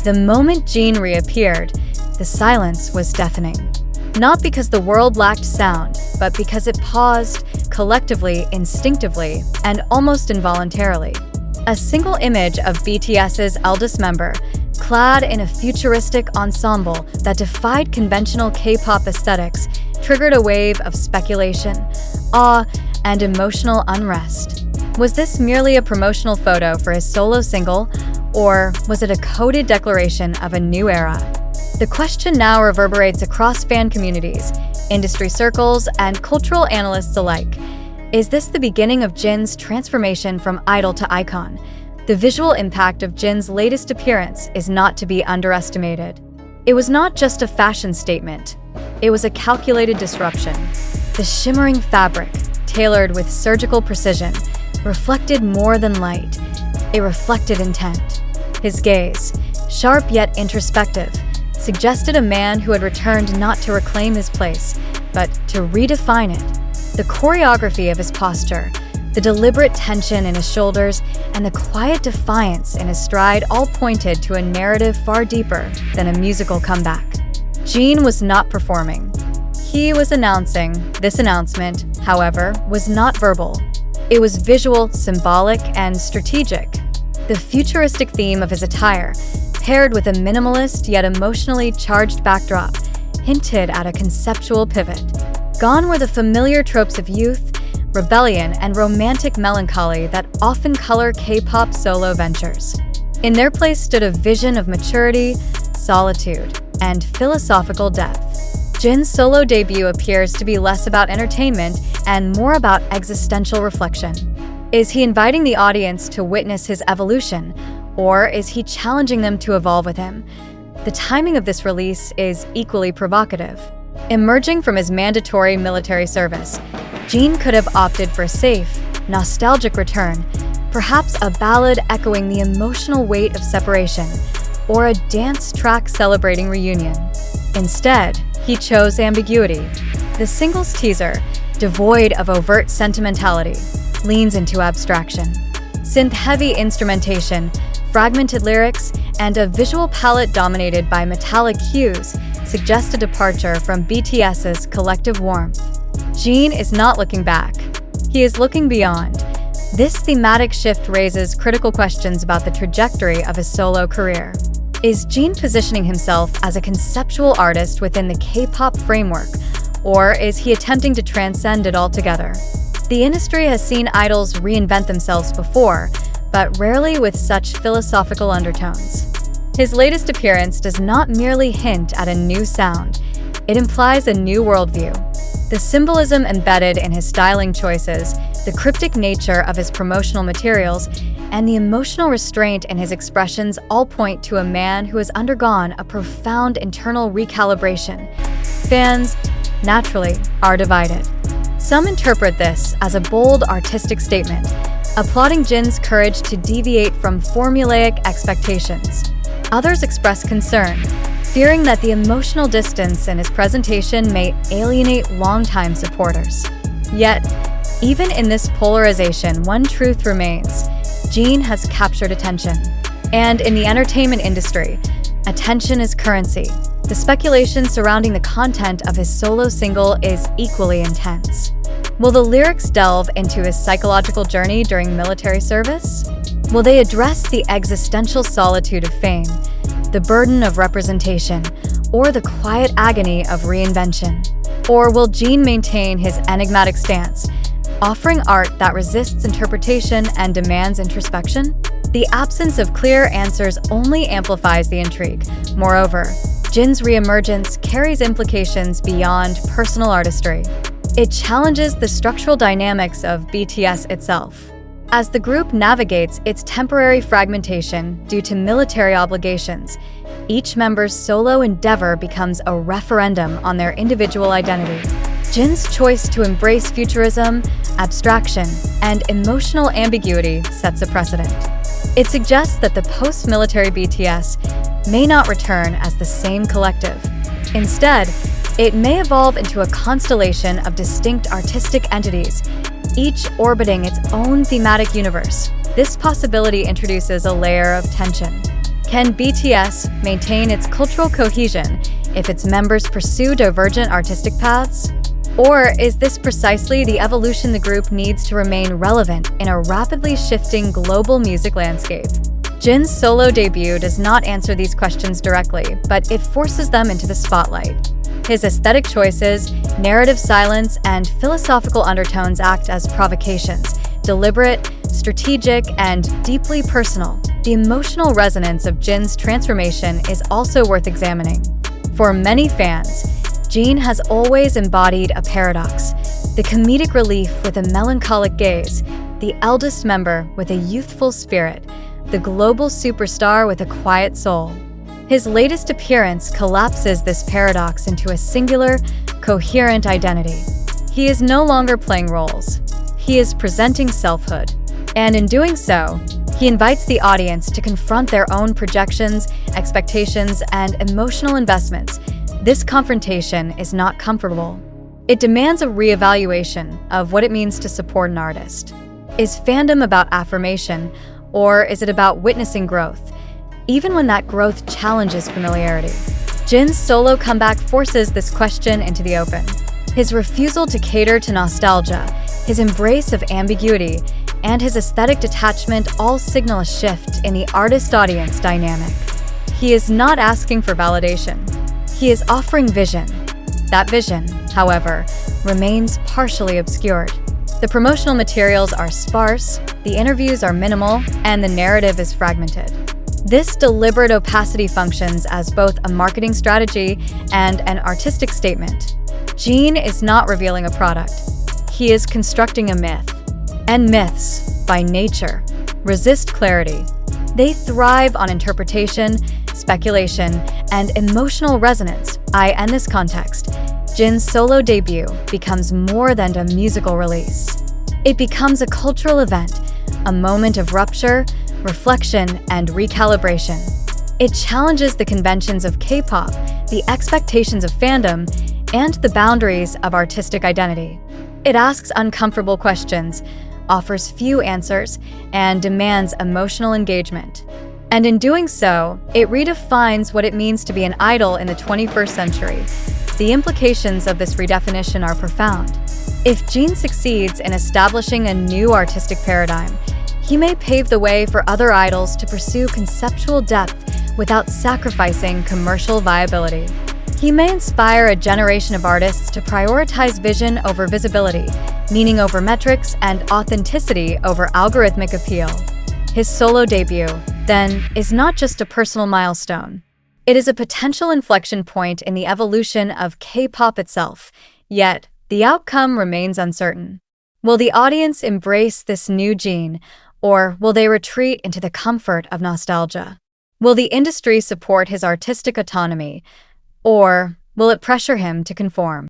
The moment Jin reappeared, the silence was deafening. Not because the world lacked sound, but because it paused, collectively, instinctively, and almost involuntarily. A single image of BTS's eldest member, clad in a futuristic ensemble that defied conventional K-pop aesthetics, triggered a wave of speculation, awe, and emotional unrest. Was this merely a promotional photo for his solo single, or was it a coded declaration of a new era? The question now reverberates across fan communities, industry circles, and cultural analysts alike. Is this the beginning of Jin's transformation from idol to icon? The visual impact of Jin's latest appearance is not to be underestimated. It was not just a fashion statement. It was a calculated disruption. The shimmering fabric, tailored with surgical precision, reflected more than light. It reflected intent. His gaze, sharp yet introspective, suggested a man who had returned not to reclaim his place, but to redefine it. The choreography of his posture, the deliberate tension in his shoulders, and the quiet defiance in his stride all pointed to a narrative far deeper than a musical comeback. Jin was not performing. He was announcing. This announcement, however, was not verbal. It was visual, symbolic, and strategic. The futuristic theme of his attire, paired with a minimalist yet emotionally charged backdrop, hinted at a conceptual pivot. Gone were the familiar tropes of youth, rebellion, and romantic melancholy that often color K-pop solo ventures. In their place stood a vision of maturity, solitude, and philosophical depth. Jin's solo debut appears to be less about entertainment and more about existential reflection. Is he inviting the audience to witness his evolution, or is he challenging them to evolve with him? The timing of this release is equally provocative. Emerging from his mandatory military service, Jin could have opted for a safe, nostalgic return, perhaps a ballad echoing the emotional weight of separation, or a dance track celebrating reunion. Instead, he chose ambiguity. The single's teaser, devoid of overt sentimentality, leans into abstraction. Synth-heavy instrumentation, fragmented lyrics, and a visual palette dominated by metallic hues suggest a departure from BTS's collective warmth. Jin is not looking back. He is looking beyond. This thematic shift raises critical questions about the trajectory of his solo career. Is Jin positioning himself as a conceptual artist within the K-pop framework, or is he attempting to transcend it altogether? The industry has seen idols reinvent themselves before, but rarely with such philosophical undertones. His latest appearance does not merely hint at a new sound, it implies a new worldview. The symbolism embedded in his styling choices, the cryptic nature of his promotional materials, and the emotional restraint in his expressions all point to a man who has undergone a profound internal recalibration. Fans, naturally, are divided. Some interpret this as a bold artistic statement, applauding Jin's courage to deviate from formulaic expectations. Others express concern, fearing that the emotional distance in his presentation may alienate longtime supporters. Yet, even in this polarization, one truth remains: Jin has captured attention. And in the entertainment industry, attention is currency. The speculation surrounding the content of his solo single is equally intense. Will the lyrics delve into his psychological journey during military service? Will they address the existential solitude of fame, the burden of representation, or the quiet agony of reinvention? Or will Jin maintain his enigmatic stance, offering art that resists interpretation and demands introspection? The absence of clear answers only amplifies the intrigue. Moreover, Jin's reemergence carries implications beyond personal artistry. It challenges the structural dynamics of BTS itself. As the group navigates its temporary fragmentation due to military obligations, each member's solo endeavor becomes a referendum on their individual identity. Jin's choice to embrace futurism, abstraction, and emotional ambiguity sets a precedent. It suggests that the post-military BTS may not return as the same collective. Instead, it may evolve into a constellation of distinct artistic entities, each orbiting its own thematic universe. This possibility introduces a layer of tension. Can BTS maintain its cultural cohesion if its members pursue divergent artistic paths? Or is this precisely the evolution the group needs to remain relevant in a rapidly shifting global music landscape? Jin's solo debut does not answer these questions directly, but it forces them into the spotlight. His aesthetic choices, narrative silence, and philosophical undertones act as provocations, deliberate, strategic, and deeply personal. The emotional resonance of Jin's transformation is also worth examining. For many fans, Jin has always embodied a paradox: the comedic relief with a melancholic gaze, the eldest member with a youthful spirit, the global superstar with a quiet soul. His latest appearance collapses this paradox into a singular, coherent identity. He is no longer playing roles. He is presenting selfhood. And in doing so, he invites the audience to confront their own projections, expectations, and emotional investments. This confrontation is not comfortable. It demands a reevaluation of what it means to support an artist. Is fandom about affirmation, or is it about witnessing growth, even when that growth challenges familiarity? Jin's solo comeback forces this question into the open. His refusal to cater to nostalgia, his embrace of ambiguity, and his aesthetic detachment all signal a shift in the artist-audience dynamic. He is not asking for validation. He is offering vision. That vision, however, remains partially obscured. The promotional materials are sparse, the interviews are minimal, and the narrative is fragmented. This deliberate opacity functions as both a marketing strategy and an artistic statement. Jin is not revealing a product. He is constructing a myth. And myths, by nature, resist clarity. They thrive on interpretation, speculation, and emotional resonance. In this context, Jin's solo debut becomes more than a musical release. It becomes a cultural event, a moment of rupture, reflection, and recalibration. It challenges the conventions of K-pop, the expectations of fandom, and the boundaries of artistic identity. It asks uncomfortable questions, offers few answers, and demands emotional engagement. And in doing so, it redefines what it means to be an idol in the 21st century. The implications of this redefinition are profound. If Jin succeeds in establishing a new artistic paradigm, he may pave the way for other idols to pursue conceptual depth without sacrificing commercial viability. He may inspire a generation of artists to prioritize vision over visibility, meaning over metrics, and authenticity over algorithmic appeal. His solo debut, then, is not just a personal milestone. It is a potential inflection point in the evolution of K-pop itself, yet the outcome remains uncertain. Will the audience embrace this new Jin, or will they retreat into the comfort of nostalgia? Will the industry support his artistic autonomy, or will it pressure him to conform?